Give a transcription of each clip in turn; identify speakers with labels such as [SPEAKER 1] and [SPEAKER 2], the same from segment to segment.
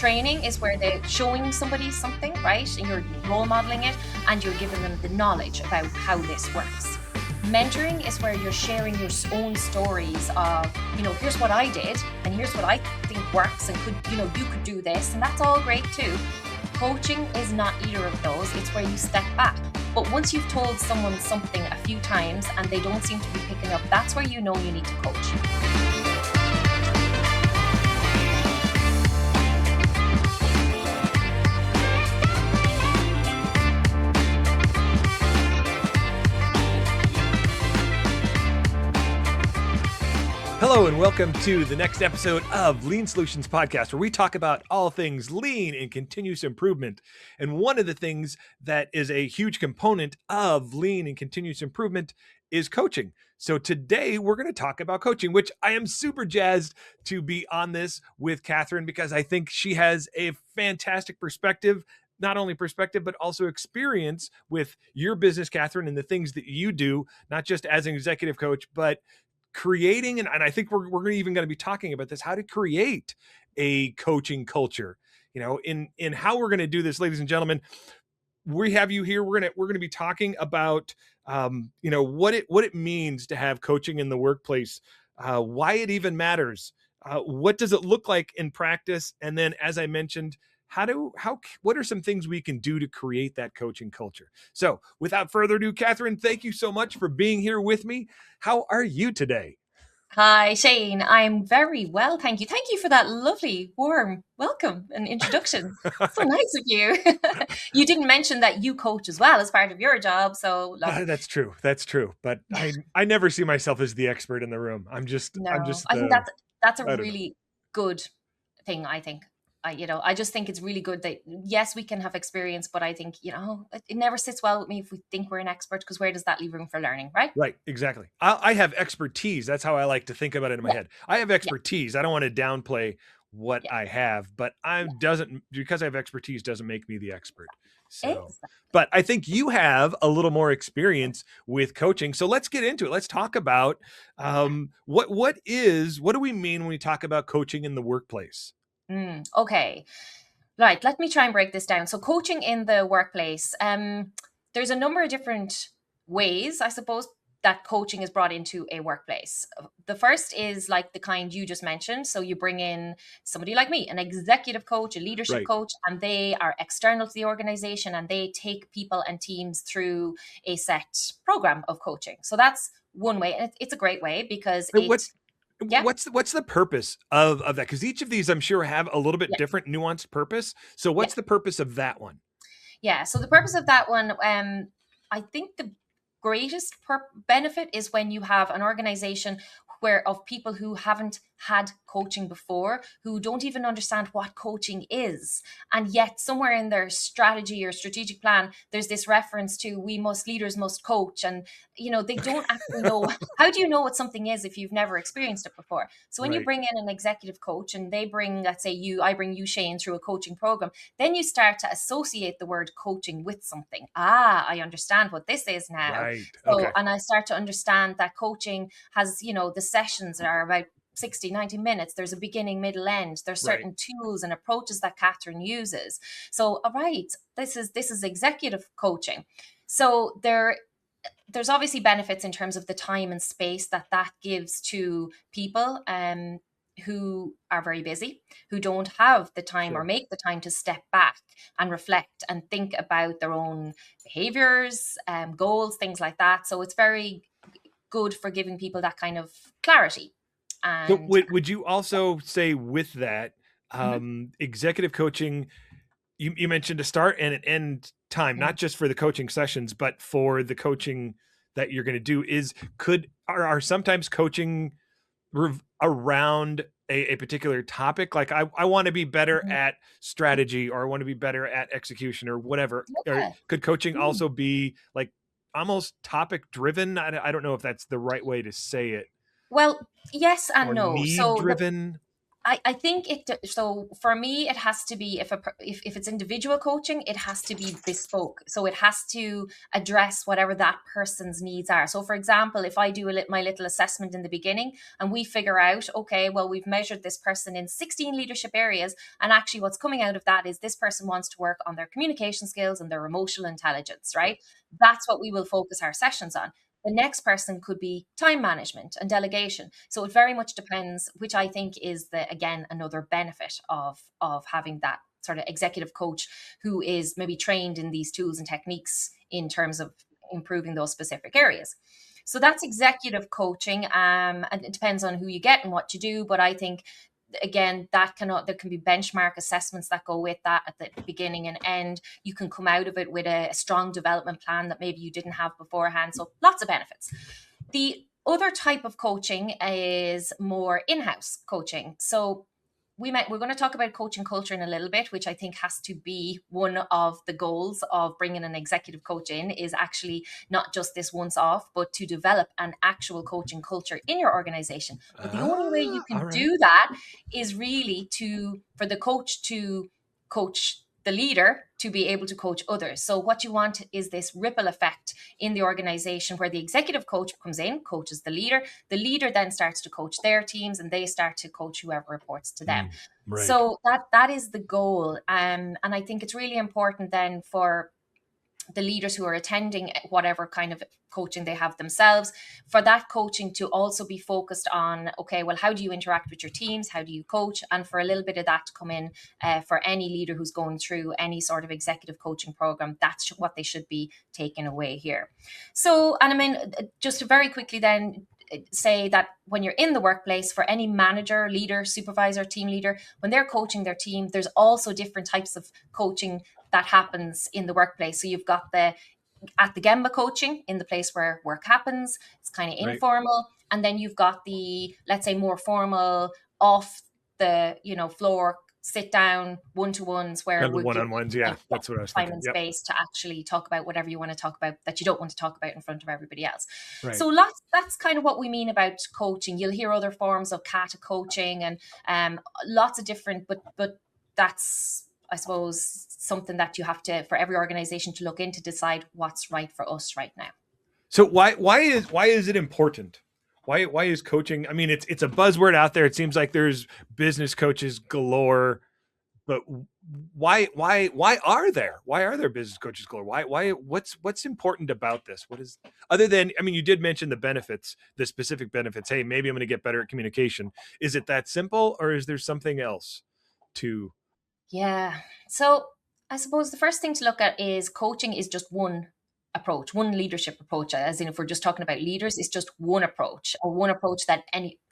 [SPEAKER 1] training is where they're showing somebody something, right? And you're role modeling it and you're giving them the knowledge about how this works. Mentoring is where you're sharing your own stories of, here's what I did and here's what I think works and you could do this, and that's all great too. Coaching is not either of those. It's where you step back. But once you've told someone something a few times and they don't seem to be picking up, that's where you know you need to coach.
[SPEAKER 2] Hello and welcome to the next episode of Lean Solutions Podcast, where we talk about all things lean and continuous improvement. And one of the things that is a huge component of lean and continuous improvement is coaching. So today we're going to talk about coaching, which I am super jazzed to be on this with Catherine, because I think she has a fantastic perspective, not only perspective, but also experience with your business, Catherine, and the things that you do, not just as an executive coach, but creating, and I think we're even going to be talking about this, how to create a coaching culture. In how we're going to do this, ladies and gentlemen, we have you here. We're going to be talking about what it means to have coaching in the workplace, why it even matters, what does it look like in practice, and then, as I mentioned, what are some things we can do to create that coaching culture? So without further ado, Catherine, thank you so much for being here with me. How are you today?
[SPEAKER 1] Hi, Shayne. I'm very well, thank you. Thank you for that lovely, warm welcome and introduction. So nice of you. You didn't mention that you coach as well as part of your job, so
[SPEAKER 2] that's true. But I never see myself as the expert in the room. I
[SPEAKER 1] think that's a really good thing. I think. I just think it's really good that, yes, we can have experience, but I think, it never sits well with me if we think we're an expert, because where does that leave room for learning, right?
[SPEAKER 2] Right, exactly. I have expertise. That's how I like to think about it in my head. I have expertise. I don't want to downplay what I have, but because I have expertise doesn't make me the expert. So, exactly. But I think you have a little more experience with coaching. So let's get into it. Let's talk about what do we mean when we talk about coaching in the workplace?
[SPEAKER 1] Okay. Right. Let me try and break this down. So coaching in the workplace, there's a number of different ways, I suppose, that coaching is brought into a workplace. The first is like the kind you just mentioned. So you bring in somebody like me, an executive coach, a leadership coach, and they are external to the organization and they take people and teams through a set program of coaching. So that's one way. And it's a great way because
[SPEAKER 2] what's the purpose of that? Because each of these, I'm sure, have a little bit different nuanced purpose. So what's the purpose of that one?
[SPEAKER 1] Yeah. So the purpose of that one, I think the greatest benefit is when you have an organization of people who haven't had coaching before, who don't even understand what coaching is. And yet somewhere in their strategy or strategic plan, there's this reference to leaders must coach. And, they don't actually know. How do you know what something is if you've never experienced it before? So when you bring in an executive coach and they bring, let's say I bring you, Shayne, through a coaching program, then you start to associate the word coaching with something. I understand what this is now.
[SPEAKER 2] Right.
[SPEAKER 1] So, and I start to understand that coaching has, the sessions are about 60, 90 minutes. There's a beginning, middle, end. There's certain tools and approaches that Catherine uses. So, all right, this is executive coaching. So there's obviously benefits in terms of the time and space that gives to people who are very busy, who don't have the time or make the time to step back and reflect and think about their own behaviors, goals, things like that. So it's very good for giving people that kind of clarity. And
[SPEAKER 2] so would you also say with that, executive coaching, you mentioned a start and an end time, not just for the coaching sessions, but for the coaching that you're going to do are sometimes coaching around a particular topic? Like I want to be better at strategy, or I want to be better at execution, or whatever. Or could coaching also be like almost topic driven? I don't know if that's the right way to say it.
[SPEAKER 1] Well, yes and no.
[SPEAKER 2] Need driven.
[SPEAKER 1] I think so for me, it has to be, if it's individual coaching, it has to be bespoke. So it has to address whatever that person's needs are. So for example, if I do my little assessment in the beginning and we figure out, okay, well, we've measured this person in 16 leadership areas, and actually what's coming out of that is this person wants to work on their communication skills and their emotional intelligence, right? That's what we will focus our sessions on. The next person could be time management and delegation. So it very much depends, which I think is again, another benefit of having that sort of executive coach who is maybe trained in these tools and techniques in terms of improving those specific areas. So that's executive coaching. And it depends on who you get and what you do. But I think, again, there can be benchmark assessments that go with that at the beginning and end. You can come out of it with a strong development plan that maybe you didn't have beforehand. So lots of benefits. The other type of coaching is more in-house coaching. So we're going to talk about coaching culture in a little bit, which I think has to be one of the goals of bringing an executive coach in, is actually not just this once off, but to develop an actual coaching culture in your organization. But the only way you can do that is really for the coach to coach the leader to be able to coach others. So what you want is this ripple effect in the organization where the executive coach comes in, coaches the leader then starts to coach their teams, and they start to coach whoever reports to them. Right. So that is the goal. And I think it's really important then for the leaders who are attending whatever kind of coaching they have themselves, for that coaching to also be focused on, okay, well, how do you interact with your teams? How do you coach? And for a little bit of that to come in for any leader who's going through any sort of executive coaching program. That's what they should be taking away here. So, and I mean, just to very quickly then say that when you're in the workplace, for any manager, leader, supervisor, team leader, when they're coaching their team, there's also different types of coaching that happens in the workplace. So you've got at the Gemba coaching, in the place where work happens. It's kind of informal. Right. And then you've got the, let's say, more formal, off the floor, sit down one-to-ones where we're
[SPEAKER 2] one-on-ones. Yeah, that's what I was thinking.
[SPEAKER 1] Time and space to actually talk about whatever you want to talk about that you don't want to talk about in front of everybody else. Right. So that's kind of what we mean about coaching. You'll hear other forms of kata coaching and lots of different, but that's, I suppose, something that you have to, for every organization to look into, decide what's right for us right now.
[SPEAKER 2] So why is it important? Why is coaching? I mean, it's a buzzword out there. It seems like there's business coaches galore, but why are there business coaches galore? What's important about this? What is, other than, I mean, you did mention the benefits, the specific benefits. Hey, maybe I'm going to get better at communication. Is it that simple, or is there something else to?
[SPEAKER 1] Yeah. So I suppose the first thing to look at is coaching is just one approach, one leadership approach. As in, if we're just talking about leaders, it's just one approach, or one approach that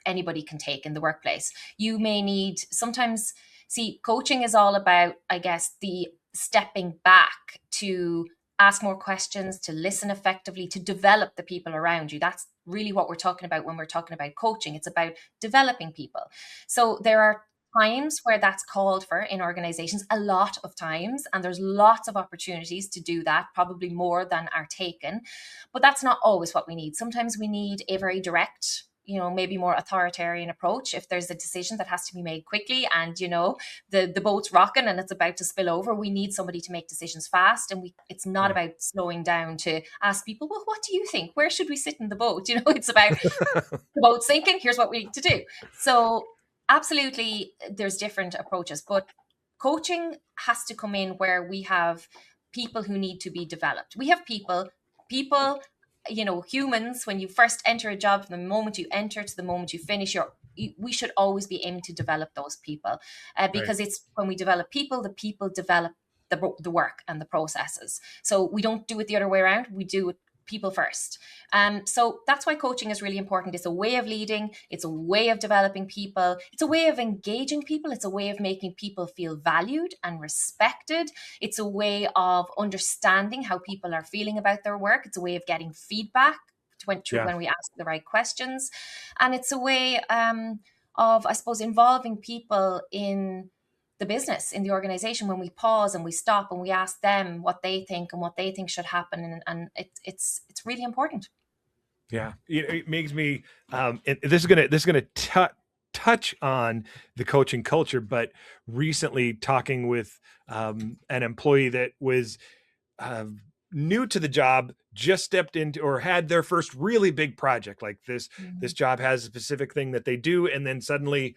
[SPEAKER 1] anybody can take in the workplace. You may need, sometimes, see, coaching is all about, I guess, the stepping back to ask more questions, to listen effectively, to develop the people around you. That's really what we're talking about when we're talking about coaching. It's about developing people. So there are times where that's called for in organizations, a lot of times, and there's lots of opportunities to do that, probably more than are taken, but that's not always what we need. Sometimes we need a very direct, maybe more authoritarian approach. If there's a decision that has to be made quickly and the boat's rocking and it's about to spill over, we need somebody to make decisions fast. And it's not about slowing down to ask people, well, what do you think? Where should we sit in the boat? It's about the boat sinking, here's what we need to do. So absolutely, there's different approaches, but coaching has to come in where we have people who need to be developed. We have people, humans, when you first enter a job, from the moment you enter to the moment you finish, we should always be aiming to develop those people because it's when we develop people, the people develop the work and the processes. So we don't do it the other way around. We do it people first. So that's why coaching is really important. It's a way of leading. It's a way of developing people. It's a way of engaging people. It's a way of making people feel valued and respected. It's a way of understanding how people are feeling about their work. It's a way of getting feedback when we ask the right questions. And it's a way of, I suppose, involving people in the business, in the organization, when we pause and we stop and we ask them what they think and what they think should happen. And it's really important.
[SPEAKER 2] Yeah. It makes me, this is going to touch on the coaching culture, but recently talking with an employee that was new to the job, just stepped into or had their first really big project. Like this job has a specific thing that they do, and then suddenly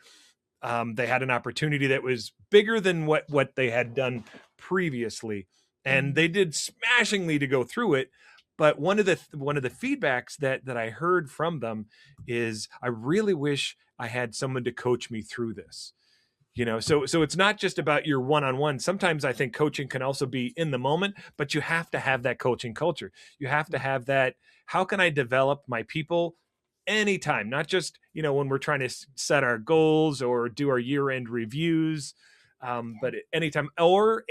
[SPEAKER 2] they had an opportunity that was bigger than what they had done previously, and they did smashingly to go through it. But one of the feedbacks that I heard from them is, I really wish I had someone to coach me through this. So it's not just about your one-on-one. Sometimes I think coaching can also be in the moment, but you have to have that coaching culture. You have to have that, how can I develop my people anytime, not just, when we're trying to set our goals or do our year-end reviews, but anytime, or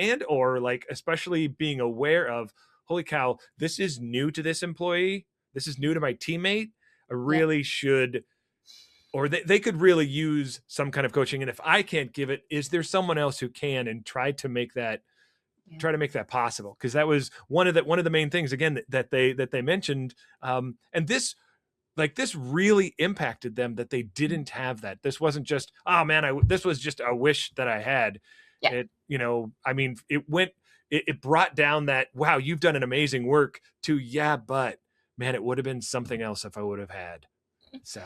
[SPEAKER 2] like, especially being aware of, holy cow, this is new to this employee. This is new to my teammate. I really should, or they could really use some kind of coaching. And if I can't give it, is there someone else who can, and try to make that possible? Because that was one of the main things, again, that they mentioned. And this really impacted them, that they didn't have that. This wasn't just, oh man, this was just a wish that I had. It, I mean, it brought down that, wow, you've done an amazing work, to, yeah, but man, it would have been something else if I would have had. So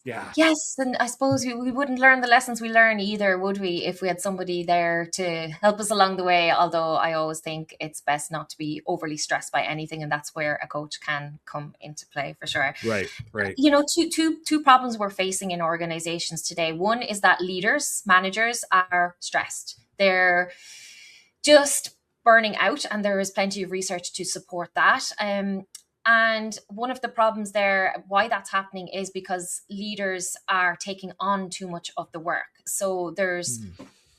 [SPEAKER 2] yeah.
[SPEAKER 1] Yes, and I suppose we wouldn't learn the lessons we learn either, would we, if we had somebody there to help us along the way? Although I always think it's best not to be overly stressed by anything, and that's where a coach can come into play, for sure.
[SPEAKER 2] Right.
[SPEAKER 1] Two problems we're facing in organizations today. One is that managers are stressed. They're just burning out, and there is plenty of research to support that. And one of the problems there, why that's happening, is because leaders are taking on too much of the work. So there's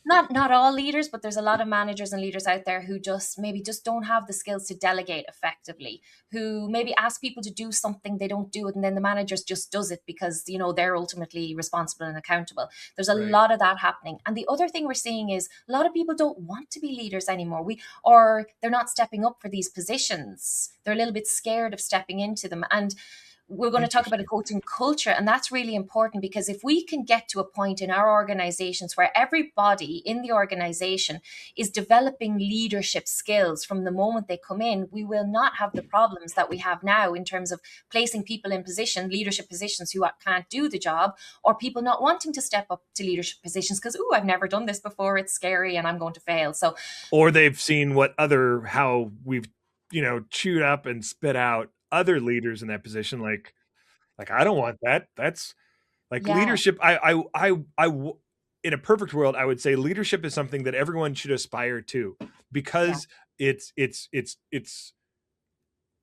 [SPEAKER 1] not all leaders, but there's a lot of managers and leaders out there who just don't have the skills to delegate effectively, who maybe ask people to do something, they don't do it, and then the managers just does it because, they're ultimately responsible and accountable. There's a lot of that happening. And the other thing we're seeing is a lot of people don't want to be leaders anymore, or they're not stepping up for these positions. They're a little bit scared of stepping into them. And we're going to talk about a coaching culture, and that's really important, because if we can get to a point in our organizations where everybody in the organization is developing leadership skills from the moment they come in, we will not have the problems that we have now in terms of placing people in leadership positions who can't do the job, or people not wanting to step up to leadership positions because, I've never done this before, it's scary and I'm going to fail.
[SPEAKER 2] Or they've seen how we've chewed up and spit out other leaders in that position. Like I don't want that. That's like leadership. I in a perfect world, I would say leadership is something that everyone should aspire to, because it's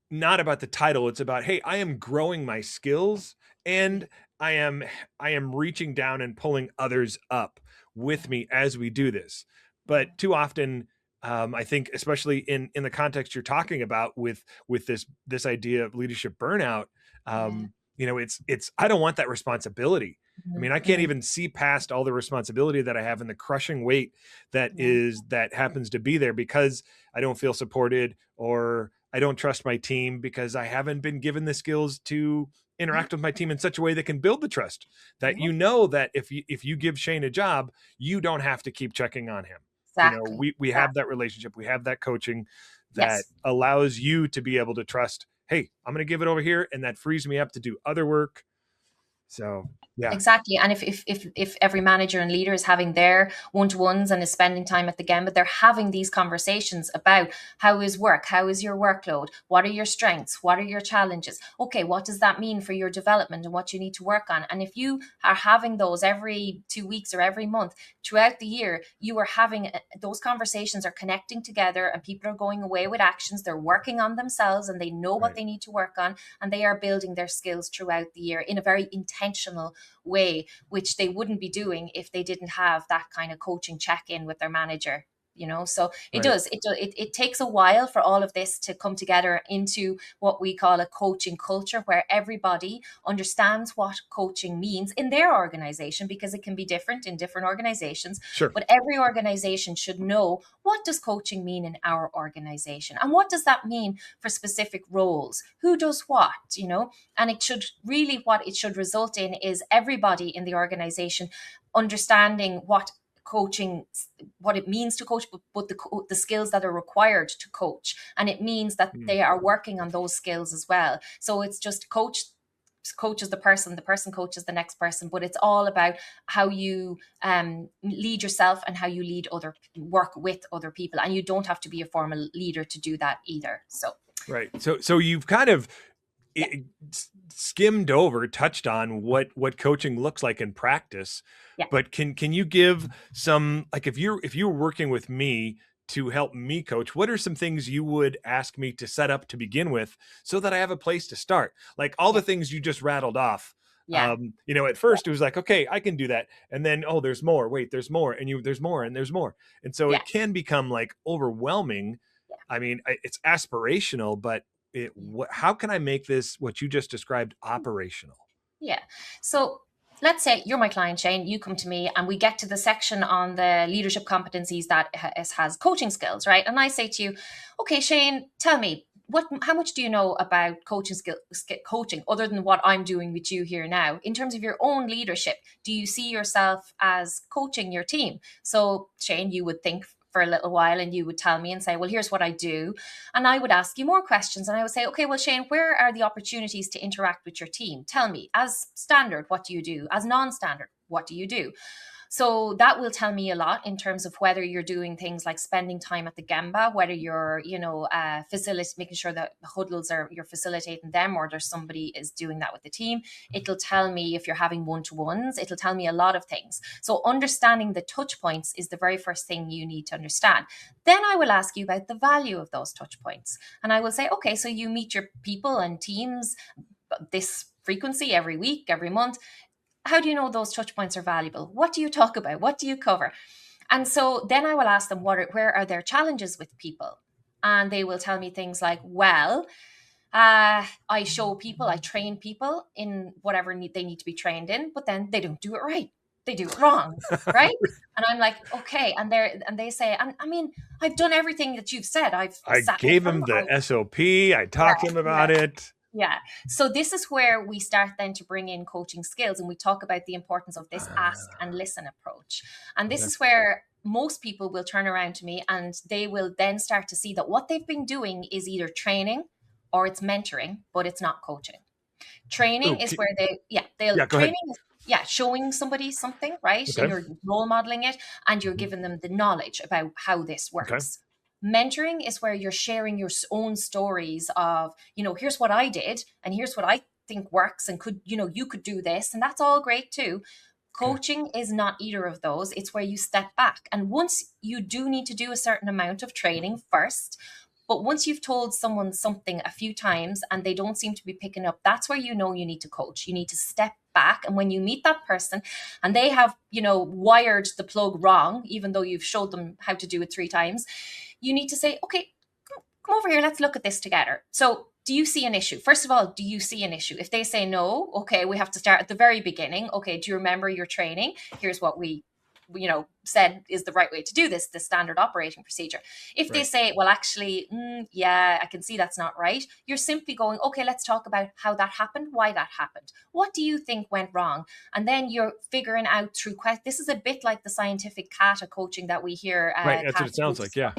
[SPEAKER 2] not about the title. It's about, hey, I am growing my skills, and I am reaching down and pulling others up with me as we do this. But too often, I think, especially in the context you're talking about with this idea of leadership burnout, it's I don't want that responsibility. I mean, I can't even see past all the responsibility that I have, and the crushing weight that happens to be there, because I don't feel supported, or I don't trust my team, because I haven't been given the skills to interact with my team in such a way that can build the trust that that if you give Shayne a job, you don't have to keep checking on him.
[SPEAKER 1] Exactly.
[SPEAKER 2] We have that relationship, we have that coaching that allows you to be able to trust, hey, I'm going to give it over here, and that frees me up to do other work. So
[SPEAKER 1] exactly. And if every manager and leader is having their one-to-ones and is spending time at the Gemba, they're having these conversations about how is work, how is your workload, what are your strengths, what are your challenges, okay, what does that mean for your development and what you need to work on. And if you are having those every 2 weeks or every month throughout the year, you are having those conversations, are connecting together, and people are going away with actions. They're working on themselves, and they know what they need to work on, and they are building their skills throughout the year in a very intentional way, which they wouldn't be doing if they didn't have that kind of coaching check-in with their manager. So it takes a while for all of this to come together into what we call a coaching culture, where everybody understands what coaching means in their organization, because it can be different in different organizations.
[SPEAKER 2] Sure.
[SPEAKER 1] But every organization should know, what does coaching mean in our organization, and what does that mean for specific roles, who does what, and what it should result in is everybody in the organization understanding what it means to coach, but the skills that are required to coach. And it means that they are working on those skills as well. So it's just coaches the person coaches the next person, but it's all about how you lead yourself and how you work with other people. And you don't have to be a formal leader to do that either. So
[SPEAKER 2] right. So you've kind of touched on what coaching looks like in practice.
[SPEAKER 1] Yeah.
[SPEAKER 2] But can you give some, like, if you're working with me to help me coach, what are some things you would ask me to set up to begin with so that I have a place to start? Like all the things you just rattled off.
[SPEAKER 1] Yeah.
[SPEAKER 2] At first it was like, okay, I can do that. And then, oh, there's more. Wait, there's more. And there's more and there's more. And so it can become like overwhelming. Yeah. I mean, it's aspirational, but how can I make this, what you just described, operational?
[SPEAKER 1] Yeah. So let's say you're my client, Shayne, you come to me and we get to the section on the leadership competencies that has coaching skills, right? And I say to you, okay, Shayne, tell me, how much do you know about coaching other than what I'm doing with you here now? In terms of your own leadership, do you see yourself as coaching your team? So Shayne, you would think for a little while and you would tell me and say, well, here's what I do. And I would ask you more questions and I would say, okay, well, Shayne, where are the opportunities to interact with your team? Tell me, as standard, what do you do? As non-standard, what do you do? So that will tell me a lot in terms of whether you're doing things like spending time at the Gemba, whether you're, making sure that the huddles you're facilitating them, or there's somebody is doing that with the team. It'll tell me if you're having one-to-ones. It'll tell me a lot of things. So understanding the touch points is the very first thing you need to understand. Then I will ask you about the value of those touch points. And I will say, okay, so you meet your people and teams this frequency every week, every month. How do you know those touch points are valuable? What do you talk about? What do you cover? And so then I will ask them, where are their challenges with people? And they will tell me things like, well, I train people in whatever they need to be trained in, but then they don't do it right. They do it wrong, right? And I'm like, okay. And they say, I mean, I've done everything that you've said. I
[SPEAKER 2] gave them the SOP. I talked to them about it.
[SPEAKER 1] Yeah. So this is where we start then to bring in coaching skills, and we talk about the importance of this ask and listen approach. And this is where most people will turn around to me and they will then start to see that what they've been doing is either training or it's mentoring, but it's not coaching. Training is where showing somebody something, right? Okay. And you're role modeling it and you're giving them the knowledge about how this works. Okay. Mentoring is where you're sharing your own stories of, here's what I did and here's what I think works and you could do this, and that's all great too. Coaching is not either of those. It's where you step back. And once you do need to do a certain amount of training first, but once you've told someone something a few times and they don't seem to be picking up, that's where you need to coach. You need to step back. And when you meet that person and they have, wired the plug wrong, even though you've showed them how to do it 3 times, you need to say, okay, come over here. Let's look at this together. So do you see an issue? First of all, do you see an issue? If they say no, okay, we have to start at the very beginning. Okay, do you remember your training? Here's what we said is the right way to do this, the standard operating procedure. If they say, well, actually, I can see that's not right, you're simply going, okay, let's talk about how that happened, why that happened. What do you think went wrong? And then you're figuring out through this is a bit like the scientific kata coaching that we hear.
[SPEAKER 2] Right, that's what it sounds like, yeah.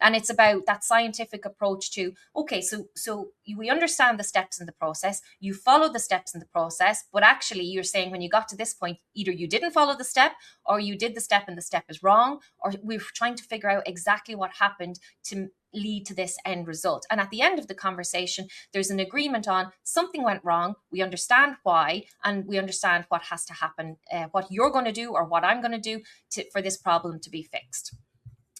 [SPEAKER 1] And it's about that scientific approach to, okay, so we understand the steps in the process, you follow the steps in the process, but actually you're saying when you got to this point, either you didn't follow the step or you did the step and the step is wrong, or we're trying to figure out exactly what happened to lead to this end result. And at the end of the conversation, there's an agreement on something went wrong, we understand why, and we understand what has to happen, what you're going to do or what I'm going to do for this problem to be fixed.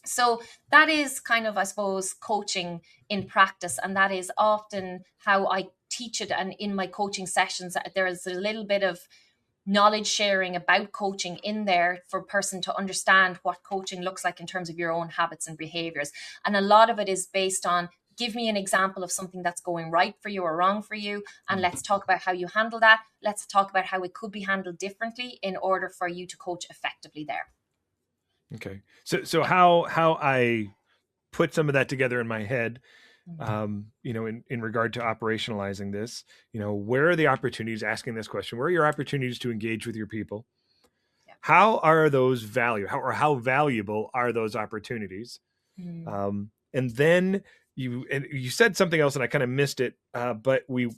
[SPEAKER 1] So that is kind of, I suppose, coaching in practice. And that is often how I teach it. And in my coaching sessions, there is a little bit of knowledge sharing about coaching in there for a person to understand what coaching looks like in terms of your own habits and behaviors. And a lot of it is based on, give me an example of something that's going right for you or wrong for you, and let's talk about how you handle that. Let's talk about how it could be handled differently in order for you to coach effectively there.
[SPEAKER 2] Okay. So how I put some of that together in my head, in regard to operationalizing this, where are the opportunities, asking this question, where are your opportunities to engage with your people? Yeah. How are those how valuable are those opportunities? And then you said something else and I kind of missed it. But we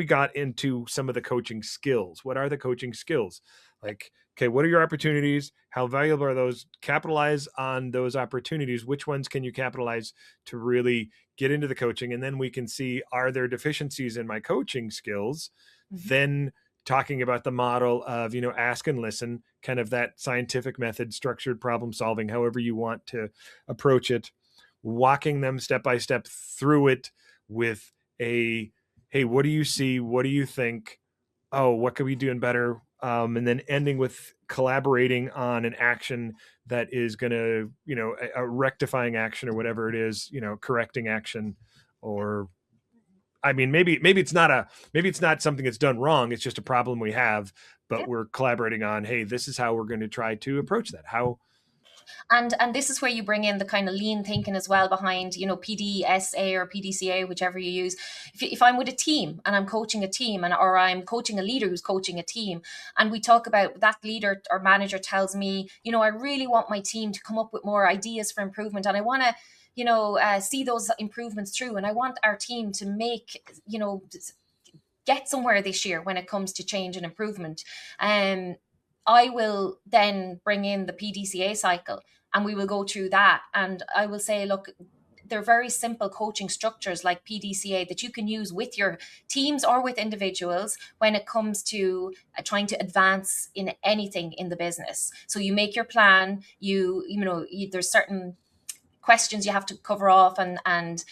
[SPEAKER 2] got into some of the coaching skills. What are the coaching skills? Like, okay, what are your opportunities? How valuable are those? Capitalize on those opportunities. Which ones can you capitalize to really get into the coaching? And then we can see, are there deficiencies in my coaching skills? Then talking about the model of, ask and listen, kind of that scientific method, structured problem solving, however you want to approach it, walking them step by step through it with a, hey, what do you see? What do you think? Oh, what could we do better? And then ending with collaborating on an action that is going to, a rectifying action or whatever it is, correcting action, or, I mean, maybe it's not something that's done wrong. It's just a problem we have, but we're collaborating on, hey, this is how we're going to try to approach that. How.
[SPEAKER 1] And this is where you bring in the kind of lean thinking as well behind, PDCA or PDCA, whichever you use. If I'm with a team and I'm coaching a team, or I'm coaching a leader who's coaching a team, and we talk about that leader or manager tells me, I really want my team to come up with more ideas for improvement, and I want to, see those improvements through, and I want our team to make, get somewhere this year when it comes to change and improvement. I will then bring in the PDCA cycle and we will go through that. And I will say, look, they're very simple coaching structures like PDCA that you can use with your teams or with individuals when it comes to trying to advance in anything in the business. So you make your plan, there's certain questions you have to cover off and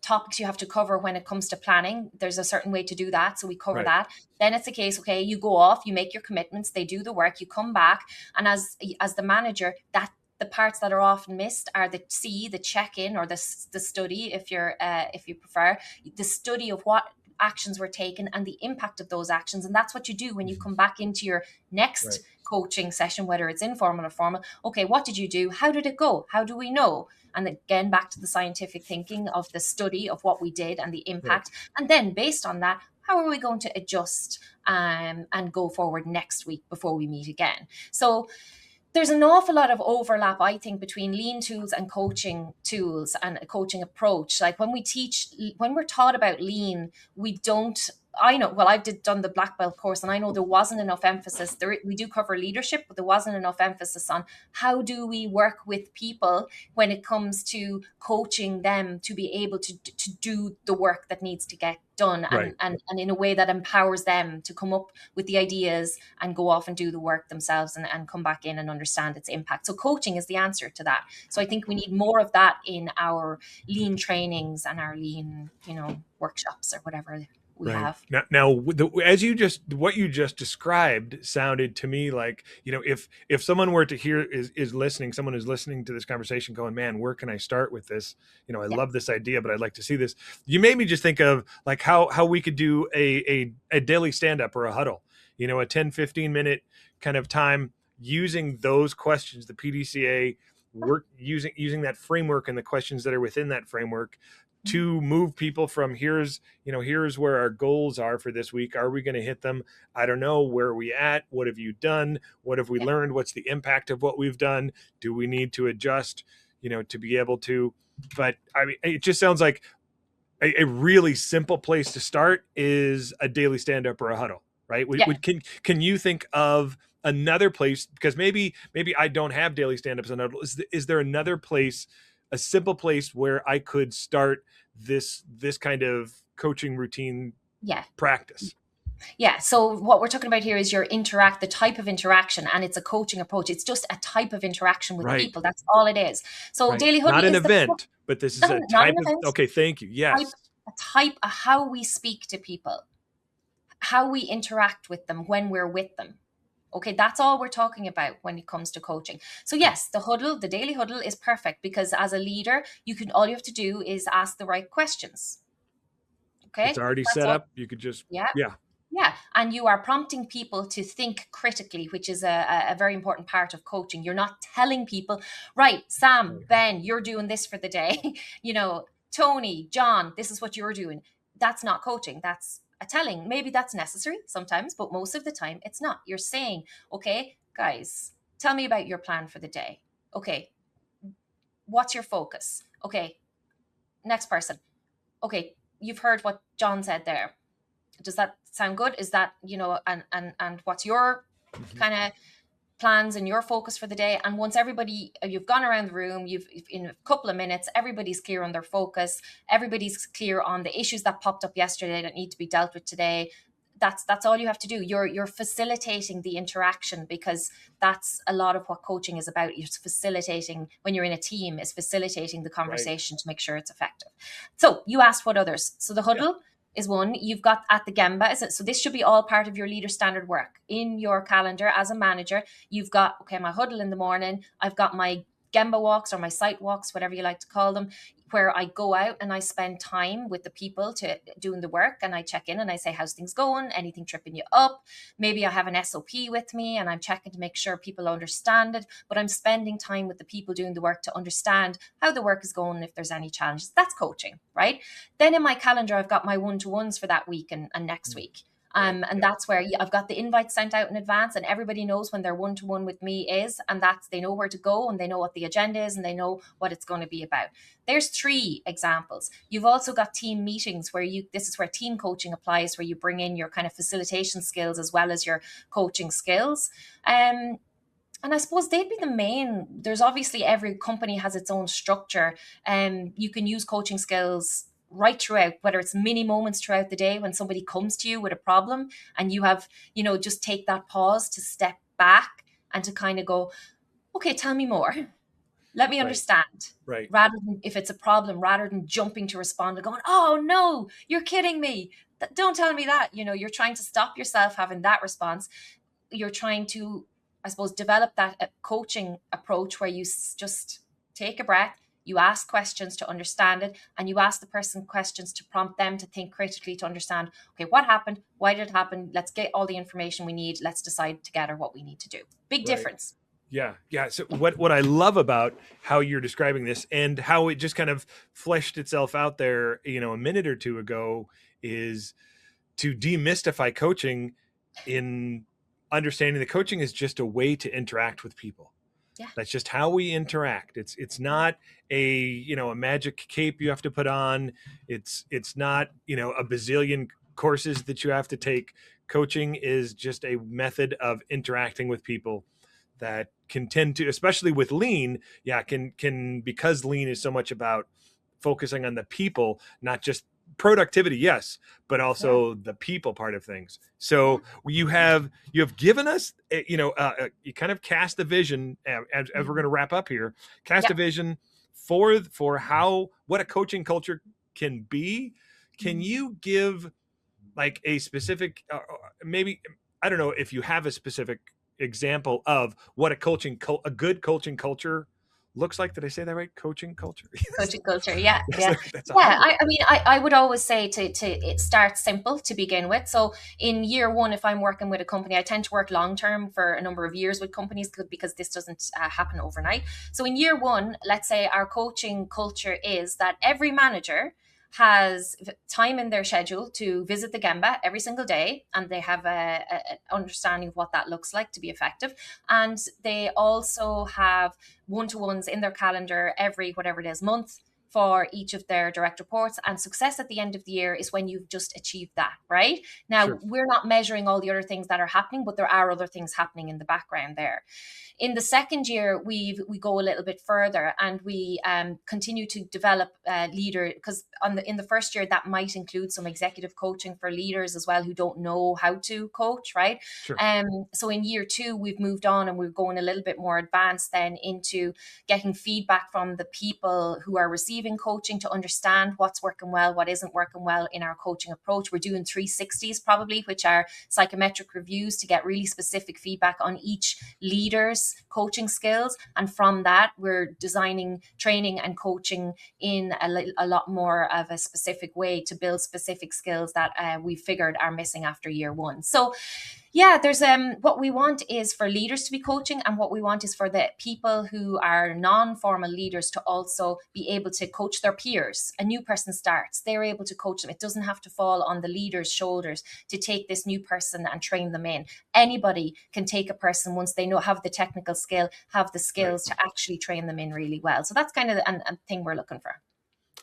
[SPEAKER 1] topics you have to cover when it comes to planning. There's a certain way to do that. So we cover that. Then it's a case, okay, you go off, you make your commitments, they do the work, you come back. And as the manager, that the parts that are often missed are the check-in, or the study, if you prefer, the study of what actions were taken and the impact of those actions. And that's what you do when you come back into your next coaching session, whether it's informal or formal. Okay, what did you do? How did it go? How do we know? And again, back to the scientific thinking of the study of what we did and the impact. And then based on that, how are we going to adjust and go forward next week before we meet again? So there's an awful lot of overlap, I think, between lean tools and coaching tools and a coaching approach. Like when we're taught about lean, I've done the black belt course, and I know there wasn't enough emphasis. We do cover leadership, but there wasn't enough emphasis on how do we work with people when it comes to coaching them to be able to do the work that needs to get done, and in a way that empowers them to come up with the ideas and go off and do the work themselves and come back in and understand its impact. So coaching is the answer to that. So I think we need more of that in our lean trainings and our lean, workshops or whatever we have.
[SPEAKER 2] Now, what you just described sounded to me like, if someone were to hear someone is listening to this conversation going, man, where can I start with this? I love this idea, but I'd like to see this. You made me just think of like how we could do a daily stand-up or a huddle, a 10, 15 minute kind of time using those questions, the PDCA work, using that framework and the questions that are within that framework to move people from here's where our goals are for this week. Are we going to hit them? I don't know. Where are we at? What have you done? What have we learned? What's the impact of what we've done? Do we need to adjust, to be able to, but I mean, it just sounds like a really simple place to start is a daily stand-up or a huddle, right? Can you think of another place? Because maybe I don't have daily stand-ups and huddles. Is there another place, a simple place where I could start this kind of coaching routine practice?
[SPEAKER 1] Yeah. So what we're talking about here is the type of interaction, and it's a coaching approach. It's just a type of interaction with people. That's all it is. So daily huddle,
[SPEAKER 2] not an event, but this is a type of, okay, thank you. Yes.
[SPEAKER 1] A type of how we speak to people. how we interact with them when we're with them. Okay, that's all we're talking about when it comes to coaching. So yes, the daily huddle is perfect, because as a leader, all you have to do is ask the right questions. Okay,
[SPEAKER 2] It's already
[SPEAKER 1] that's
[SPEAKER 2] set
[SPEAKER 1] all.
[SPEAKER 2] up. You could just,
[SPEAKER 1] Yeah.
[SPEAKER 2] yeah.
[SPEAKER 1] Yeah, and you are prompting people to think critically, which is a very important part of coaching. You're not telling people, right, Sam, Ben, you're doing this for the day. Tony, John, this is what you're doing. That's not coaching. That's a telling. Maybe that's necessary sometimes, but most of the time it's not. You're saying, okay, guys, tell me about your plan for the day. Okay, what's your focus? Okay, next person. Okay, you've heard what John said there. Does that sound good? Is that, and what's your kind of plans and your focus for the day? And once you've gone around the room, you've in a couple of minutes, everybody's clear on their focus, everybody's clear on the issues that popped up yesterday that need to be dealt with today. That's all you have to do. You're facilitating the interaction, because that's a lot of what coaching is about. You're facilitating, when you're in a team, is facilitating the conversation to make sure it's effective. So you asked what others. So the huddle is one. You've got at the Gemba. So this should be all part of your leader standard work in your calendar as a manager. You've got, okay, my huddle in the morning. I've got my Gemba walks, or my site walks, whatever you like to call them, where I go out and I spend time with the people doing the work, and I check in and I say, how's things going? Anything tripping you up? Maybe I have an SOP with me and I'm checking to make sure people understand it, but I'm spending time with the people doing the work to understand how the work is going, if there's any challenges. That's coaching, right? Then in my calendar, I've got my one-to-ones for that week and next week. And that's where I've got the invites sent out in advance, and everybody knows when their one-to-one with me is, and they know where to go, and they know what the agenda is, and they know what it's going to be about. There's 3 examples. You've also got team meetings this is where team coaching applies, where you bring in your kind of facilitation skills as well as your coaching skills. And I suppose they'd be the main. There's obviously, every company has its own structure, and you can use coaching skills right throughout, whether it's mini moments throughout the day when somebody comes to you with a problem, and you have, just take that pause to step back and to kind of go, okay, tell me more. Let me understand.
[SPEAKER 2] Right.
[SPEAKER 1] Rather than, if it's a problem, rather than jumping to respond and going, oh no, you're kidding me. Don't tell me that. You're trying to stop yourself having that response. You're trying to, I suppose, develop that coaching approach where you just take a breath, you ask questions to understand it, and you ask the person questions to prompt them to think critically, to understand, okay, what happened? Why did it happen? Let's get all the information we need. Let's decide together what we need to do. Big difference.
[SPEAKER 2] Yeah. So what I love about how you're describing this, and how it just kind of fleshed itself out there, a minute or two ago, is to demystify coaching in understanding that coaching is just a way to interact with people. Yeah. That's just how we interact. It's not a magic cape you have to put on. It's not a bazillion courses that you have to take. Coaching is just a method of interacting with people that can tend to, especially with lean, can because lean is so much about focusing on the people, not just productivity, yes, but also the people part of things. So you have given us, you kind of cast a vision, as we're going to wrap up here, a vision for what a coaching culture can be. Can you give like a specific, maybe, I don't know if you have a specific example of what a good coaching culture looks like? Did I say that right? Coaching culture.
[SPEAKER 1] Coaching culture, yeah. I would always say to start simple to begin with. So in year 1, if I'm working with a company, I tend to work long term for a number of years with companies, because this doesn't happen overnight. So in year 1, let's say our coaching culture is that every manager has time in their schedule to visit the Gemba every single day, and they have a understanding of what that looks like to be effective. And they also have one-to-ones in their calendar every whatever it is month for each of their direct reports. And success at the end of the year is when you've just achieved that, right? Now, we're not measuring all the other things that are happening, but there are other things happening in the background there. In the second year, we go a little bit further, and we continue to develop leader, because in the first year, that might include some executive coaching for leaders as well who don't know how to coach, right? So in year 2, we've moved on, and we're going a little bit more advanced then into getting feedback from the people who are receiving receiving coaching to understand what's working well, what isn't working well in our coaching approach. We're doing 360s probably, which are psychometric reviews to get really specific feedback on each leader's coaching skills. And from that, we're designing training and coaching in a lot more of a specific way to build specific skills that we figured are missing after year one. So yeah, there's what we want is for leaders to be coaching, and what we want is for the people who are non-formal leaders to also be able to coach their peers. A new person starts, they're able to coach them. It doesn't have to fall on the leader's shoulders to take this new person and train them in. Anybody can take a person once they have the technical skill, have the skills to actually train them in really well. So that's kind of a thing we're looking for.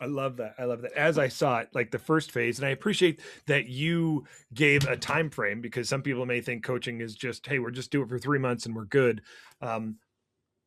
[SPEAKER 2] I love that. I love that. As I saw it, like the first phase, and I appreciate that you gave a time frame, because some people may think coaching is just, hey, we're just do it for 3 months and we're good.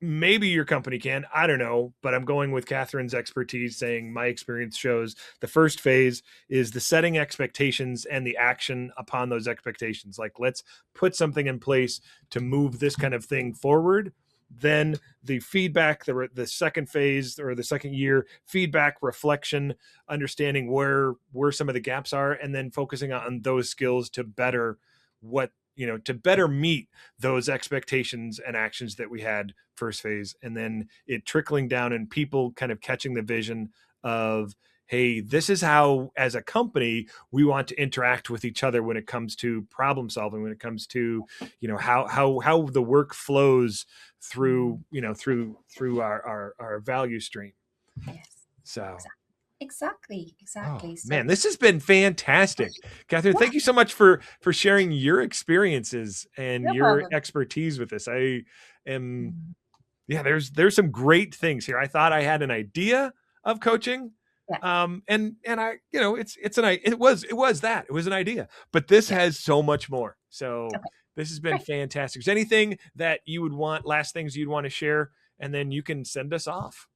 [SPEAKER 2] Maybe your company can, I don't know, but I'm going with Catherine's expertise, saying my experience shows the first phase is the setting expectations and the action upon those expectations. Like, let's put something in place to move this kind of thing forward. Then the feedback, the second phase or the second year, feedback, reflection, understanding where some of the gaps are, and then focusing on those skills to better to better meet those expectations and actions that we had first phase. And then it trickling down and people kind of catching the vision of, hey, this is how, as a company, we want to interact with each other when it comes to problem solving, when it comes to, how the work flows through, through our value stream.
[SPEAKER 1] Yes.
[SPEAKER 2] So
[SPEAKER 1] exactly.
[SPEAKER 2] Oh, man, this has been fantastic. Catherine, thank you so much for sharing your experiences and your expertise with this. I am, there's some great things here. I thought I had an idea of coaching. And I, it was an idea, but this has so much more. So this has been fantastic. Is there anything that you would want, last things you'd want to share, and then you can send us off?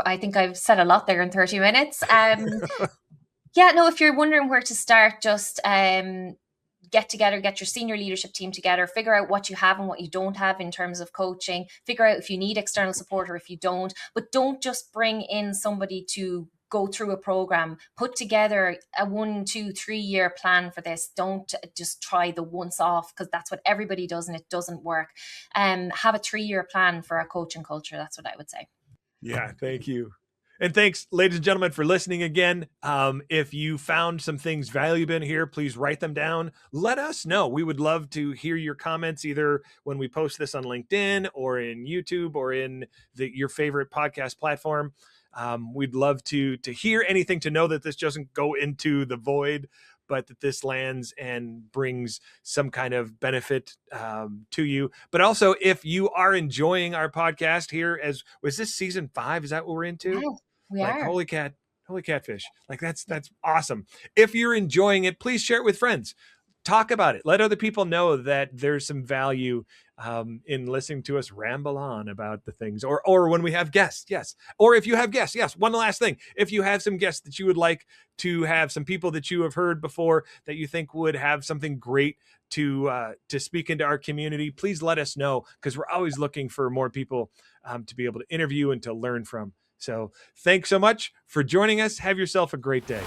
[SPEAKER 1] I think I've said a lot there in 30 minutes. If you're wondering where to start, just get together, get your senior leadership team together, figure out what you have and what you don't have in terms of coaching, figure out if you need external support or if you don't, but don't just bring in somebody to go through a program. Put together a 1, 2, 3 year plan for this. Don't just try the once off, because that's what everybody does and it doesn't work. Have a 3-year plan for a coaching culture. That's what I would say.
[SPEAKER 2] Yeah, thank you. And thanks, ladies and gentlemen, for listening again. If you found some things valuable in here, please write them down. Let us know. We would love to hear your comments, either when we post this on LinkedIn or in YouTube or in your favorite podcast platform. We'd love to hear anything, to know that this doesn't go into the void, but that this lands and brings some kind of benefit to you. But also, if you are enjoying our podcast here, was this season 5? Is that what we're into?
[SPEAKER 1] Yeah, we are.
[SPEAKER 2] Holy catfish. Like that's awesome. If you're enjoying it, please share it with friends. Talk about it. Let other people know that there's some value in listening to us ramble on about the things, or when we have guests. Yes. Or if you have guests. Yes. One last thing. If you have some guests that you would like to have, some people that you have heard before that you think would have something great to speak into our community, please let us know, because we're always looking for more people to be able to interview and to learn from. So thanks so much for joining us. Have yourself a great day.